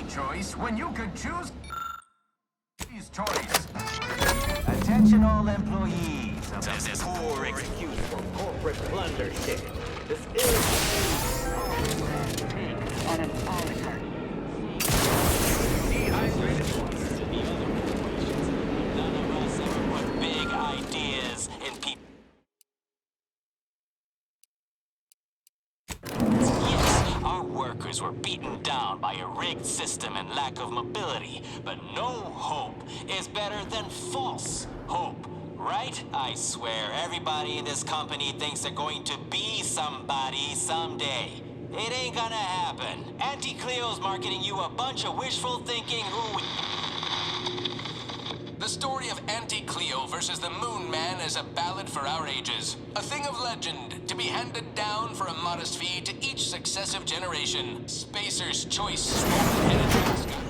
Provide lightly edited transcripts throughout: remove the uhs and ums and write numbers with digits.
choice when you could choose his choice. Attention all employees. This is poor excuse for corporate bloodshed. This is on an oligarch. none of us ever put big ideas in people. Yes, our workers were beaten down by a rigged system and lack of mobility, but no hope is better than false hope. Right? I swear, everybody in this company thinks they're going to be somebody someday. It ain't gonna happen. Auntie Cleo's marketing you a bunch of wishful thinking who... The story of Auntie Cleo versus the Moon Man is a ballad for our ages. A thing of legend, to be handed down for a modest fee to each successive generation. Spacer's Choice.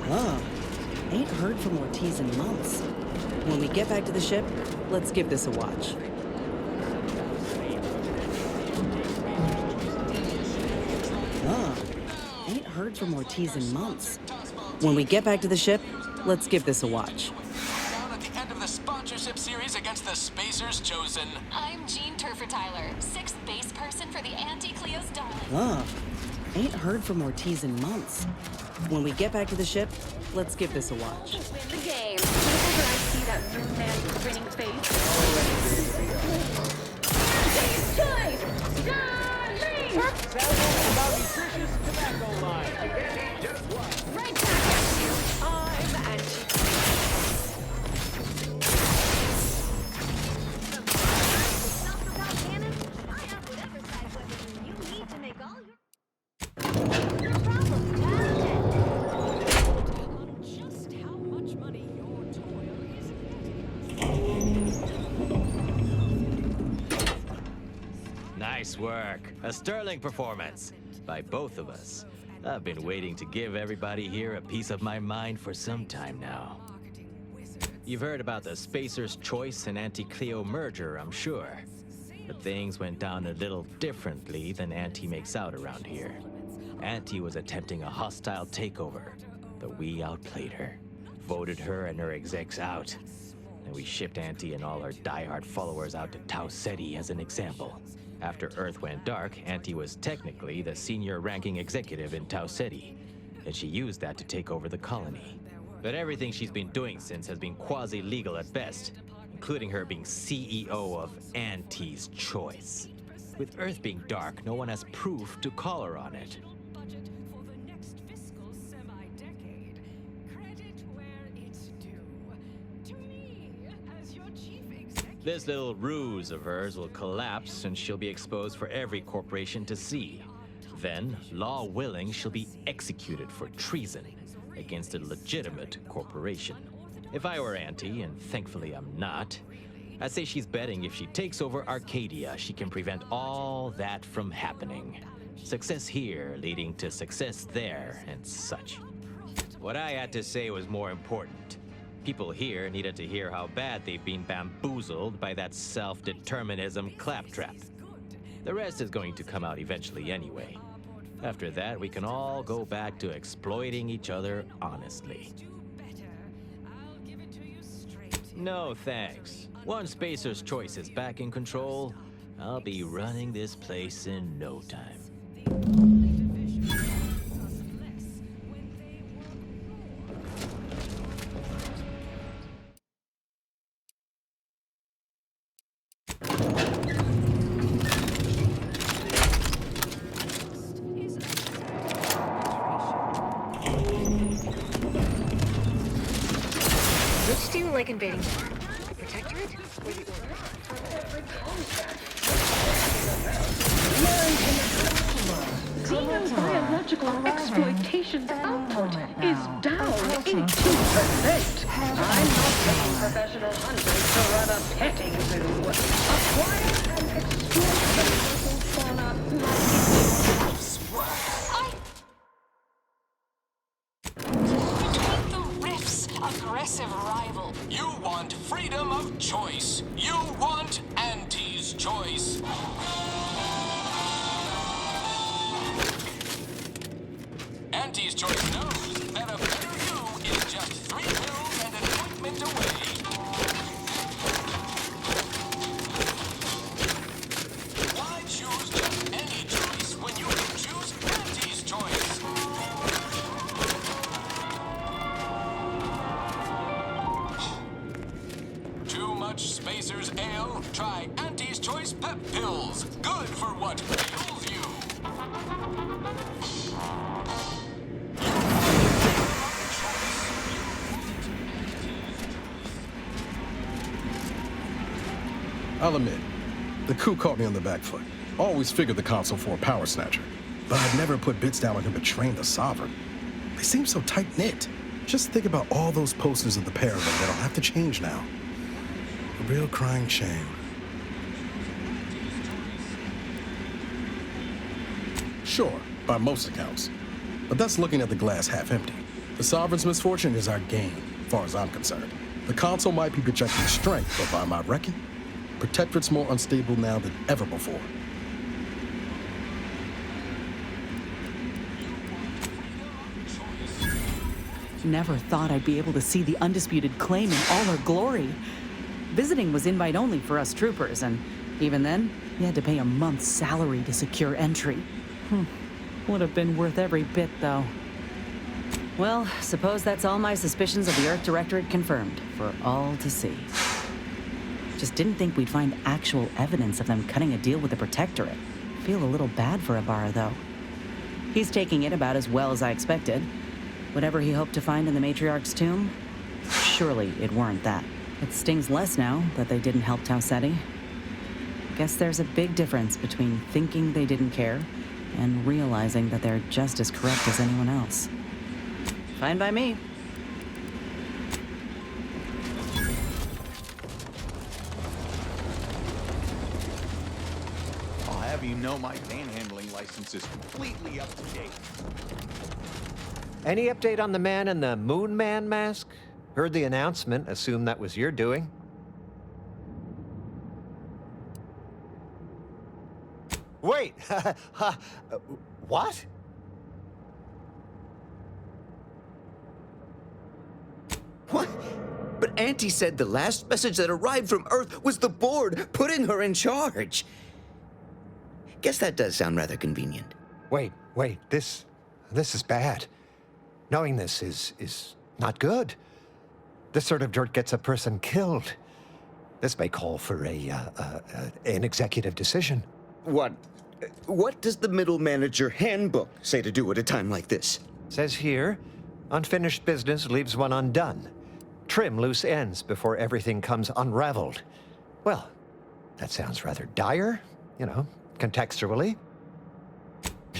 Whoa. Ain't heard from Ortiz in months. When we get back to the ship, let's give this a watch. Ain't heard from Ortiz in months. When we get back to the ship, let's give this a watch. Down at the end of the sponsorship series against the Spacers Chosen. I'm Jean Turfer-Tyler, 6th base person for the Auntie Cleo's Darling. Ain't heard from Ortiz in months. When we get back to the ship, let's give this a watch. Win the game. Whenever I see that Moon Man's grinning face. Andy's choice! Darling! about nutritious tobacco line. Right back at you. I'm Angie. I have whatever size weapon you need to make all your... No problem, Just how much money your toil is getting. Nice work. A sterling performance by both of us. I've been waiting to give everybody here a piece of my mind for some time now. You've heard about the Spacer's Choice and Auntie Cleo merger, I'm sure. But things went down a little differently than Auntie makes out around here. Auntie was attempting a hostile takeover, but we outplayed her, voted her and her execs out, and we shipped Auntie and all her diehard followers out to Tau Ceti as an example. After Earth went dark, Auntie was technically the senior ranking executive in Tau Ceti, and she used that to take over the colony. But everything she's been doing since has been quasi-legal at best, including her being CEO of Auntie's Choice. With Earth being dark, no one has proof to call her on it. Budget for the next fiscal semi-decade. Credit where it's due. To me, as your chief executive. This little ruse of hers will collapse and she'll be exposed for every corporation to see. Then, law willing, she'll be executed for treason against a legitimate corporation. If I were Auntie, and thankfully I'm not, I'd say she's betting if she takes over Arcadia, she can prevent all that from happening. Success here leading to success there and such. What I had to say was more important. People here needed to hear how bad they've been bamboozled by that self-determinism claptrap. The rest is going to come out eventually anyway. After that, we can all go back to exploiting each other honestly. No thanks. Once Spacer's Choice is back in control, I'll be running this place in no time. Which do you like invading? The Protectorate or the Xeno's biological exploitation's output is down 18%. I'm not paying professional hunters to run a petting zoo. Acquire and exploit the local fauna Between the rifts, aggressive rival. You want freedom of choice. You want Auntie's Choice. Auntie's Choice knows that a it away. Why choose just any choice when you can choose Auntie's choice? Too much Spacer's Ale? Try Auntie's Choice Pep Pills. Good for what ails you. I'll admit, the coup caught me on the back foot. Always figured the console for a power snatcher, but I'd never put bits down on him betraying the Sovereign. They seem so tight-knit. Just think about all those posters of the pair of them that'll have to change now. A real crying shame. Sure, by most accounts. But that's looking at the glass half empty. The Sovereign's misfortune is our gain, as far as I'm concerned. The console might be projecting strength, but by my reckoning, Protectorate's more unstable now than ever before. Never thought I'd be able to see the undisputed claim in all her glory. Visiting was invite only for us troopers, and even then, you had to pay a month's salary to secure entry. Would have been worth every bit, though. Well, suppose that's all my suspicions of the Earth Directorate confirmed, for all to see. Just didn't think we'd find actual evidence of them cutting a deal with the Protectorate. Feel a little bad for Ibarra, though. He's taking it about as well as I expected. Whatever he hoped to find in the Matriarch's tomb, surely it weren't that. It stings less now that they didn't help Tau Ceti. Guess there's a big difference between thinking they didn't care and realizing that they're just as corrupt as anyone else. Fine by me. I'll have you know my panhandling license is completely up to date. Any update on the man in the Moon Man mask? Heard the announcement, assumed that was your doing. Wait! What? What? But Auntie said the last message that arrived from Earth was the board putting her in charge. Guess that does sound rather convenient. Wait, this is bad. Knowing this is not good. This sort of dirt gets a person killed. This may call for an executive decision. What does the Middle Manager Handbook say to do at a time like this? Says here, unfinished business leaves one undone. Trim loose ends before everything comes unraveled. Well, that sounds rather dire, contextually.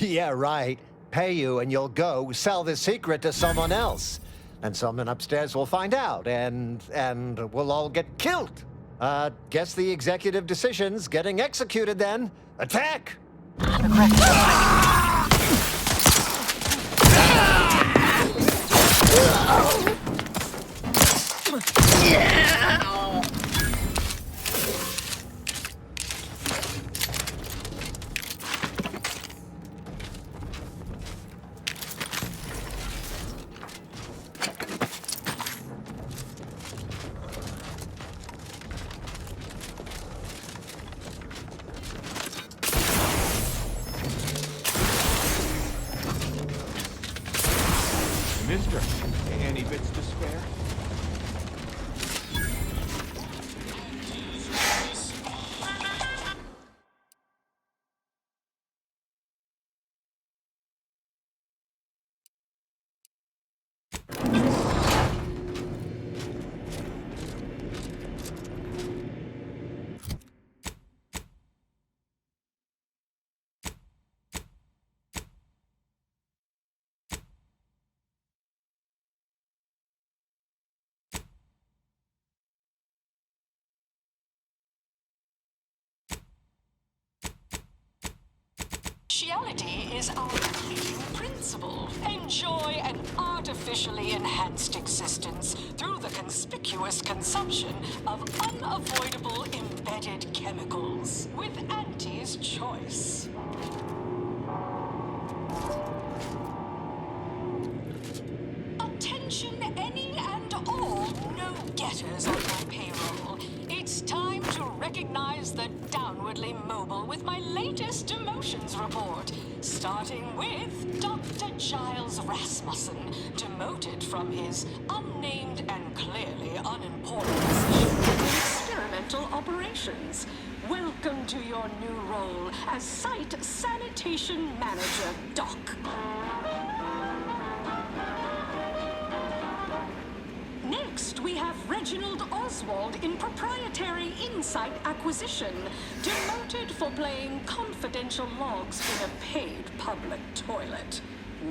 Yeah, right. Pay you and you'll go sell the secret to someone else. And someone upstairs will find out, and we'll all get killed. Guess the executive decision's getting executed then. Attack! Mister, any bits to spare? Partiality is our leading principle. Enjoy an artificially enhanced existence through the conspicuous consumption of unavoidable embedded chemicals with Auntie's Choice. Attention any and all no getters on my payroll. It's time to recognize the downwardly mobile with my latest demotions report. Starting with Dr. Giles Rasmussen, demoted from his unnamed and clearly unimportant position in experimental operations. Welcome to your new role as Site Sanitation Manager, Doc. Next, we have Reginald Oswald in Proprietary Insight Acquisition, demoted for playing confidential logs in a paid public toilet.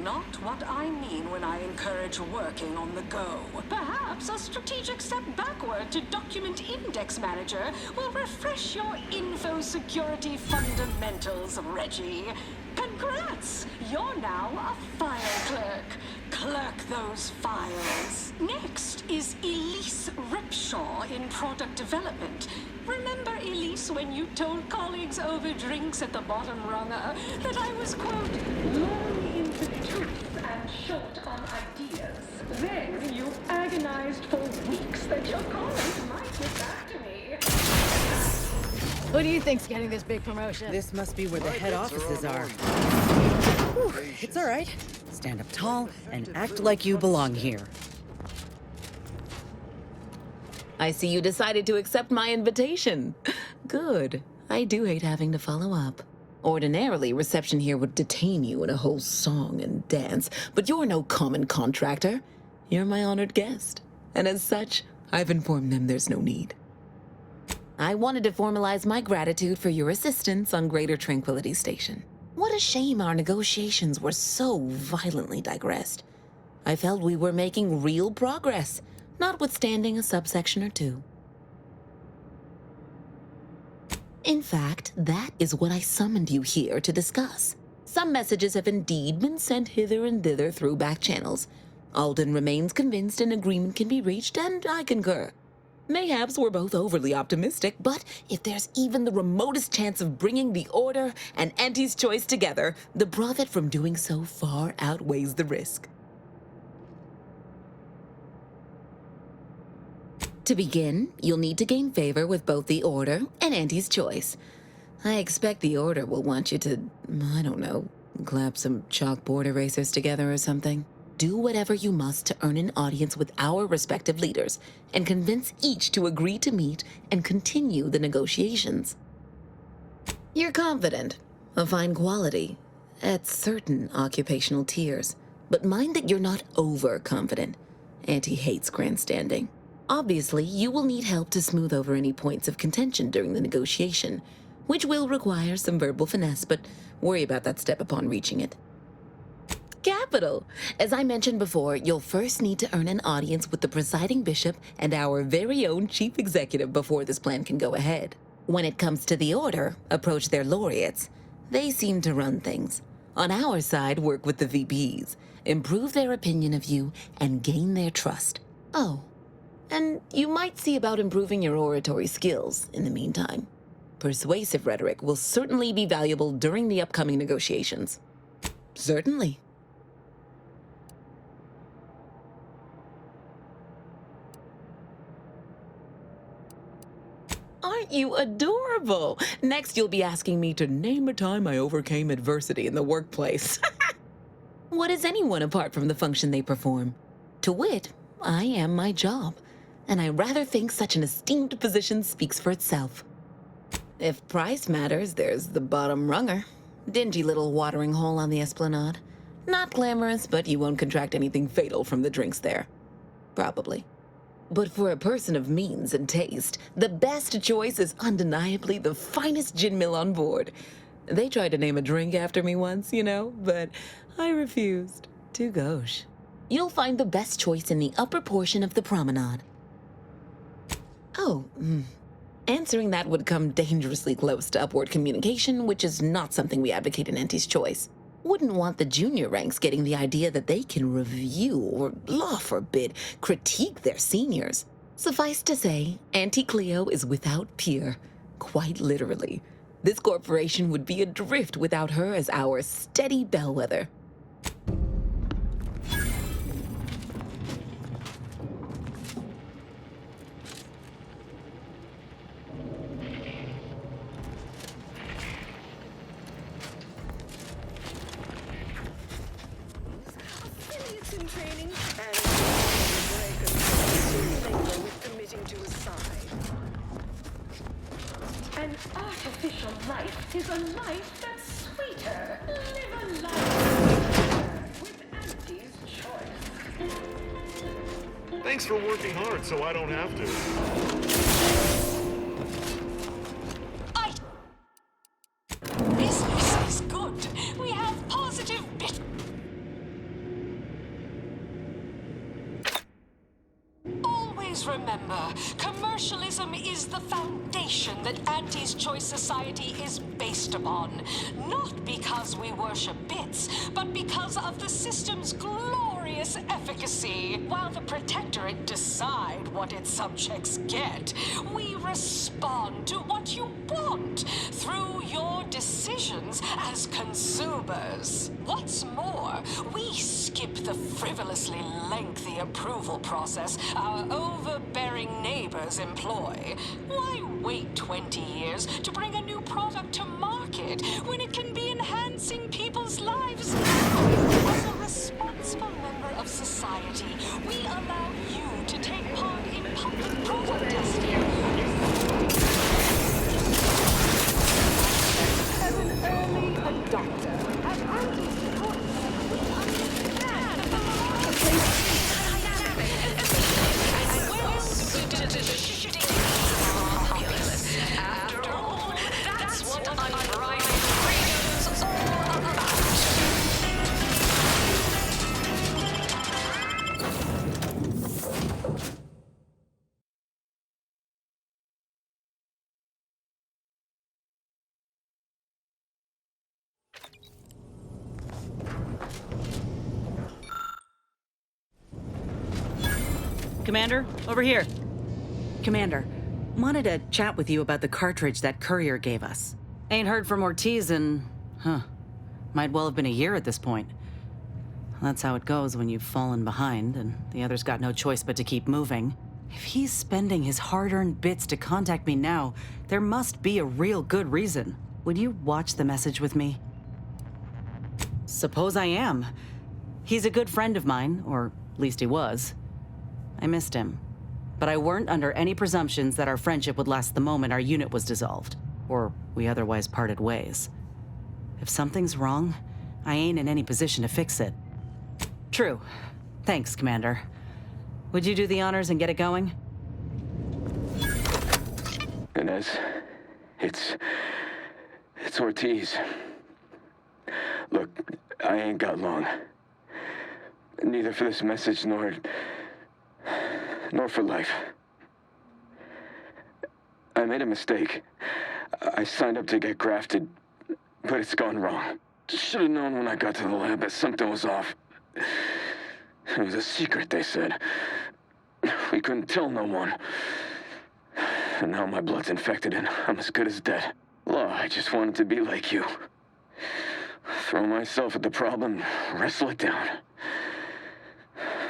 Not what I mean when I encourage working on the go. Perhaps a strategic step backward to Document Index Manager will refresh your info security fundamentals, Reggie. Congrats! You're now a file clerk. Clerk those files. Next is Elise Ripshaw in Product Development. Remember, Elise, when you told colleagues over drinks at the bottom runner that I was, quote, long in the truth and short on ideas? Then you agonized for weeks that your colleagues might get back to me. Who do you think's getting this big promotion? This must be where the head offices are. Whew, it's all right. Stand up tall and act like you belong here. I see you decided to accept my invitation. Good. I do hate having to follow up. Ordinarily, reception here would detain you in a whole song and dance, but you're no common contractor. You're my honored guest. And as such, I've informed them there's no need. I wanted to formalize my gratitude for your assistance on Greater Tranquility Station. What a shame our negotiations were so violently digressed. I felt we were making real progress, notwithstanding a subsection or two. In fact, that is what I summoned you here to discuss. Some messages have indeed been sent hither and thither through back channels. Alden remains convinced an agreement can be reached, and I concur. Mayhaps we're both overly optimistic, but if there's even the remotest chance of bringing the Order and Auntie's Choice together, the profit from doing so far outweighs the risk. To begin, you'll need to gain favor with both the Order and Auntie's Choice. I expect the Order will want you to, I don't know, clap some chalkboard erasers together or something. Do whatever you must to earn an audience with our respective leaders and convince each to agree to meet and continue the negotiations. You're confident, of fine quality, at certain occupational tiers, but mind that you're not overconfident. Auntie hates grandstanding. Obviously, you will need help to smooth over any points of contention during the negotiation, which will require some verbal finesse, but worry about that step upon reaching it. Capital! As I mentioned before, you'll first need to earn an audience with the presiding bishop and our very own chief executive before this plan can go ahead. When it comes to the Order, approach their laureates. They seem to run things. On our side, work with the VPs, improve their opinion of you, and gain their trust. Oh, and you might see about improving your oratory skills in the meantime. Persuasive rhetoric will certainly be valuable during the upcoming negotiations. Certainly. Aren't you adorable? Next, you'll be asking me to name a time I overcame adversity in the workplace. What is anyone apart from the function they perform? To wit, I am my job, and I rather think such an esteemed position speaks for itself. If price matters, there's the bottom runger. Dingy little watering hole on the Esplanade. Not glamorous, but you won't contract anything fatal from the drinks there. Probably. But for a person of means and taste, the best choice is undeniably the finest gin mill on board. They tried to name a drink after me once, you know, but I refused. Too gauche. You'll find the best choice in the upper portion of the promenade. Oh, answering that would come dangerously close to upward communication, which is not something we advocate in Auntie's Choice. Wouldn't want the junior ranks getting the idea that they can review or, law forbid, critique their seniors. Suffice to say, Auntie Cleo is without peer, quite literally. This corporation would be adrift without her as our steady bellwether. in training and very control with committing to a side. An artificial life is a life that's sweeter. Live a life with Auntie's choice. Thanks for working hard so I don't have to. Business is good. We have positive bit. Always remember, commercialism is the foundation that Auntie's Choice Society is based upon. Not because we worship bits, but because of the system's glorious efficacy. While the Protectorate decide what its subjects get, we respond to what you want through your decisions as consumers. What's more, we skip the frivolously lengthy approval process our overbearing neighbors employ. Why wait 20 years to bring a new product to market when it can be enhancing people's lives now? As a responsible member of society, we allow you to take part in public product testing. As an early adopter, as Auntie's support, we understand the After all, that's what unbridled freedom's all about. Commander, over here. Commander, wanted to chat with you about the cartridge that courier gave us. Ain't heard from Ortiz in, might well have been a year at this point. That's how it goes when you've fallen behind and the others got no choice but to keep moving. If he's spending his hard-earned bits to contact me now, there must be a real good reason. Would you watch the message with me? Suppose I am. He's a good friend of mine, or at least he was. I missed him. But I weren't under any presumptions that our friendship would last the moment our unit was dissolved, or we otherwise parted ways. If something's wrong, I ain't in any position to fix it. True. Thanks, Commander. Would you do the honors and get it going? Inez, it's Ortiz. Look, I ain't got long. Neither for this message nor for life. I made a mistake. I signed up to get grafted, but it's gone wrong. Should have known when I got to the lab that something was off. It was a secret, they said. We couldn't tell no one. And now my blood's infected and I'm as good as dead. Well, I just wanted to be like you. Throw myself at the problem, wrestle it down.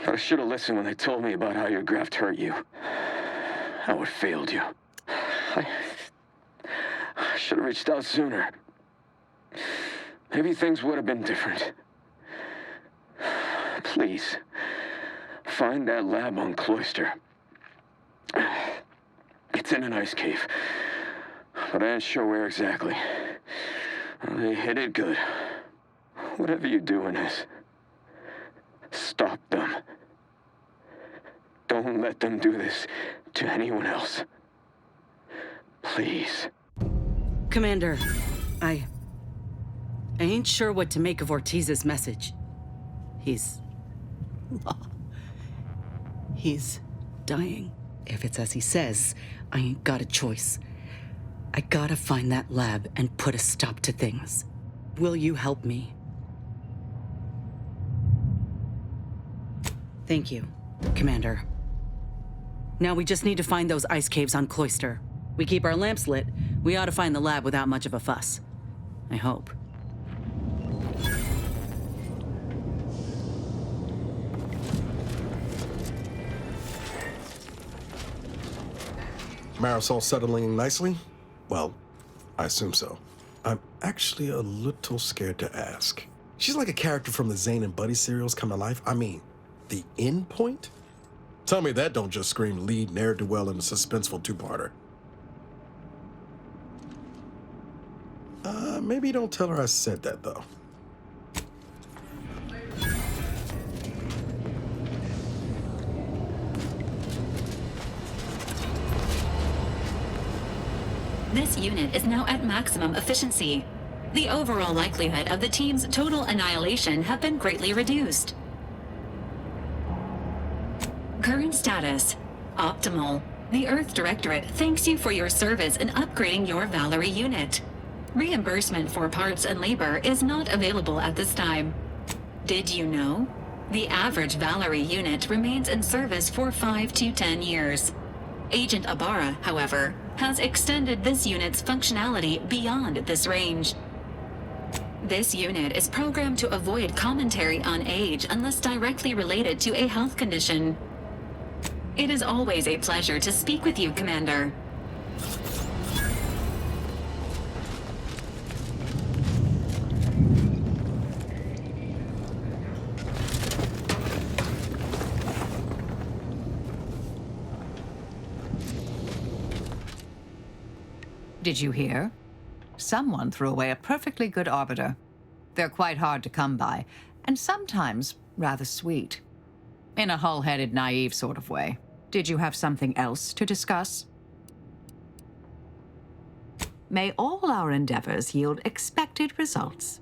But I should have listened when they told me about how your graft hurt you. How it failed you. I should have reached out sooner. Maybe things would have been different. Please, find that lab on Cloister. It's in an ice cave, but I ain't sure where exactly. They hid it good. Whatever you're doing is, stop them. Don't let them do this to anyone else. Please. Commander, I ain't sure what to make of Ortiz's message. He's dying. If it's as he says, I ain't got a choice. I gotta find that lab and put a stop to things. Will you help me? Thank you, Commander. Now we just need to find those ice caves on Cloister. We keep our lamps lit, we ought to find the lab without much of a fuss. I hope. Marisol settling nicely? Well, I assume so. I'm actually a little scared to ask. She's like a character from the Zane and Buddy serials come to life. I mean, The end point? Tell me that don't just scream lead ne'er-do-well in a suspenseful two-parter. Maybe don't tell her I said that, though. This unit is now at maximum efficiency. The overall likelihood of the team's total annihilation have been greatly reduced. Current status: optimal. The Earth Directorate thanks you for your service in upgrading your Valerie unit. Reimbursement for parts and labor is not available at this time. Did you know? The average Valerie unit remains in service for 5 to 10 years. Agent Abara, however, has extended this unit's functionality beyond this range. This unit is programmed to avoid commentary on age unless directly related to a health condition. It is always a pleasure to speak with you, Commander. Did you hear? Someone threw away a perfectly good arbiter. They're quite hard to come by, and sometimes rather sweet. In a hull-headed, naive sort of way. Did you have something else to discuss? May all our endeavors yield expected results.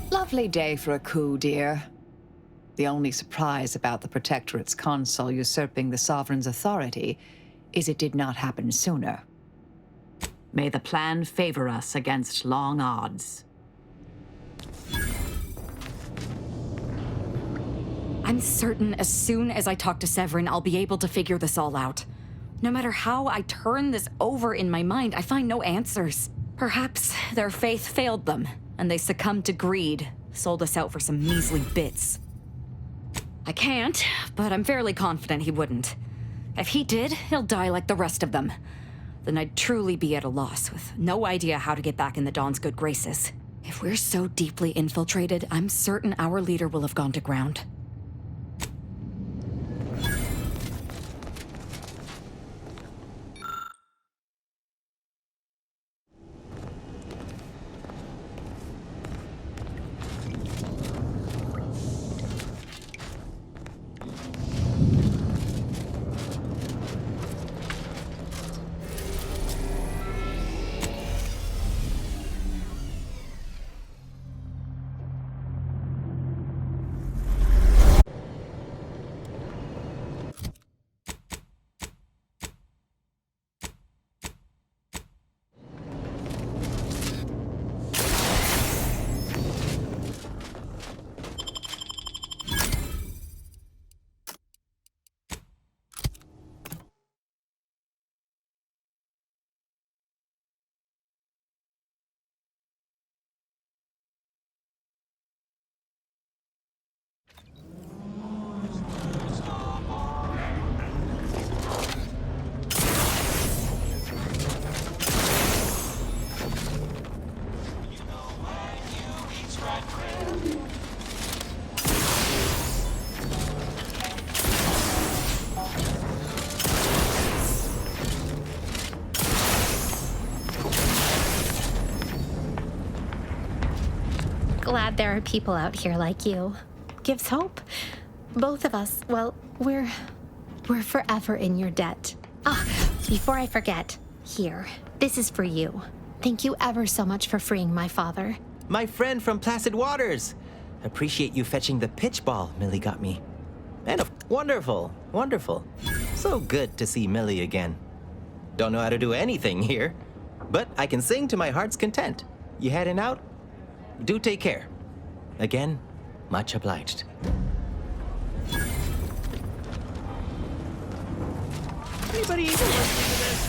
Lovely day for a coup, dear. The only surprise about the Protectorate's consul usurping the Sovereign's authority is it did not happen sooner. May the plan favor us against long odds. I'm certain as soon as I talk to Severin, I'll be able to figure this all out. No matter how I turn this over in my mind, I find no answers. Perhaps their faith failed them, and they succumbed to greed, sold us out for some measly bits. I can't, but I'm fairly confident he wouldn't. If he did, he'll die like the rest of them. Then I'd truly be at a loss, with no idea how to get back in the Dawn's good graces. If we're so deeply infiltrated, I'm certain our leader will have gone to ground. Glad there are people out here like you. Gives hope. Both of us, well, we're forever in your debt. Ah, before I forget, here, this is for you. Thank you ever so much for freeing my father. My friend from Placid Waters. Appreciate you fetching the pitch ball Millie got me. And wonderful, wonderful. So good to see Millie again. Don't know how to do anything here, but I can sing to my heart's content. You heading out? Do take care. Again, much obliged. Anybody even listening to this?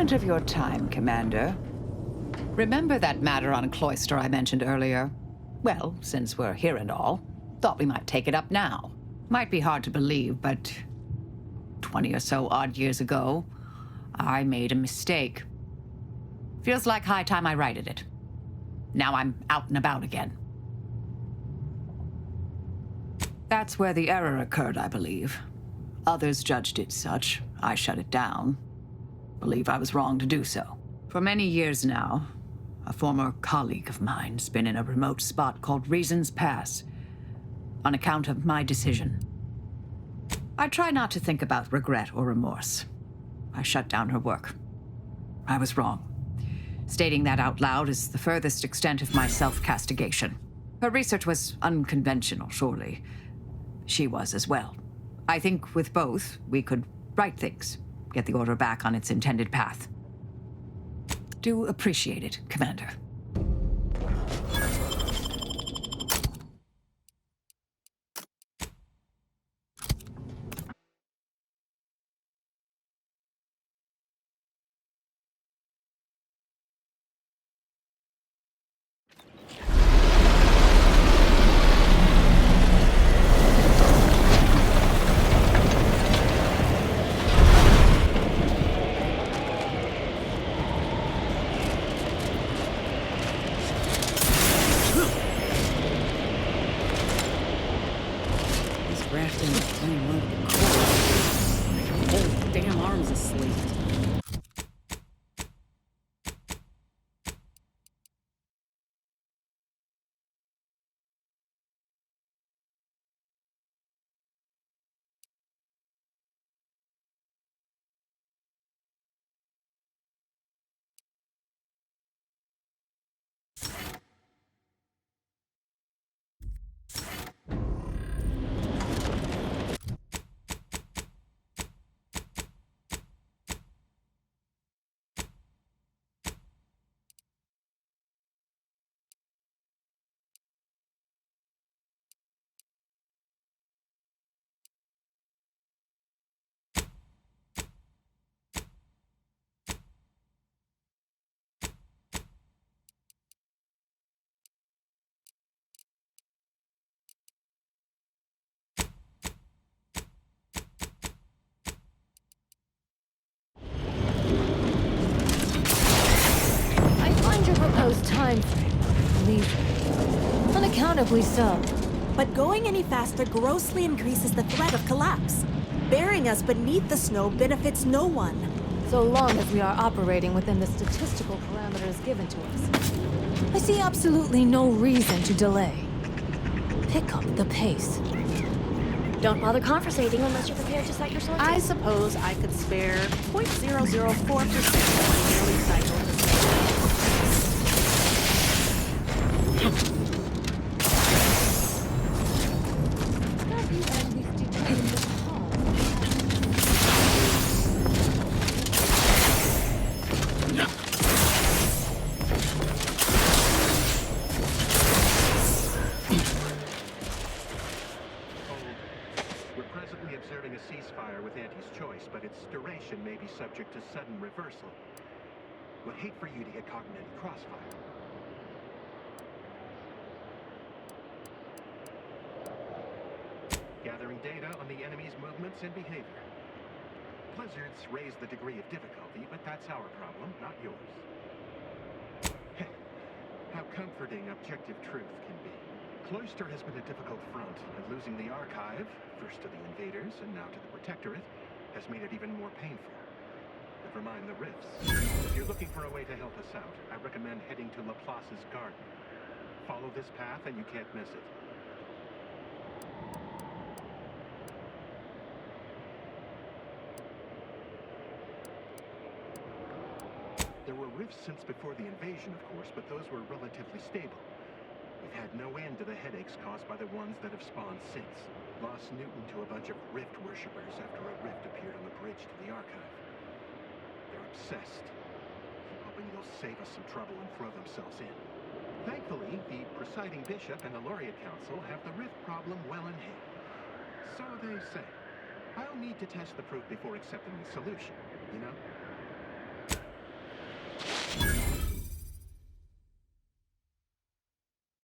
moment of your time, Commander. Remember that matter on Cloister I mentioned earlier? Well, since we're here and all, thought we might take it up now. Might be hard to believe, but 20 or so odd years ago, I made a mistake. Feels like high time I righted it. Now I'm out and about again. That's where the error occurred, I believe. Others judged it such. I shut it down. Believe I was wrong to do so. For many years now, a former colleague of mine's been in a remote spot called Reasons Pass, on account of my decision. I try not to think about regret or remorse. I shut down her work. I was wrong. Stating that out loud is the furthest extent of my self-castigation. Her research was unconventional, surely. She was as well. I think with both, we could right things, get the Order back on its intended path. Do appreciate it, Commander. Proposed time frame. Leave. Unaccountably so. But going any faster grossly increases the threat of collapse. Burying us beneath the snow benefits no one. So long as we are operating within the statistical parameters given to us. I see absolutely no reason to delay. Pick up the pace. Don't bother conversating unless you're prepared to cite your sources. I suppose I could spare 0.004% of my daily cycle. Subject to sudden reversal. Would hate for you to get caught in any crossfire. Gathering data on the enemy's movements and behavior. Blizzards raise the degree of difficulty, but that's our problem, not yours. How comforting objective truth can be. Cloister has been a difficult front, and losing the Archive, first to the invaders and now to the Protectorate, has made it even more painful. Never mind the rifts. If you're looking for a way to help us out, I recommend heading to Laplace's garden. Follow this path and you can't miss it. There were rifts since before the invasion, of course, but those were relatively stable. We've had no end to the headaches caused by the ones that have spawned since. Lost Newton to a bunch of rift worshippers after a rift appeared on the bridge to the Archive. They're obsessed. I'm hoping they'll save us some trouble and throw themselves in. Thankfully, the presiding bishop and the Laureate Council have the rift problem well in hand. So they say. I'll need to test the proof before accepting the solution, you know?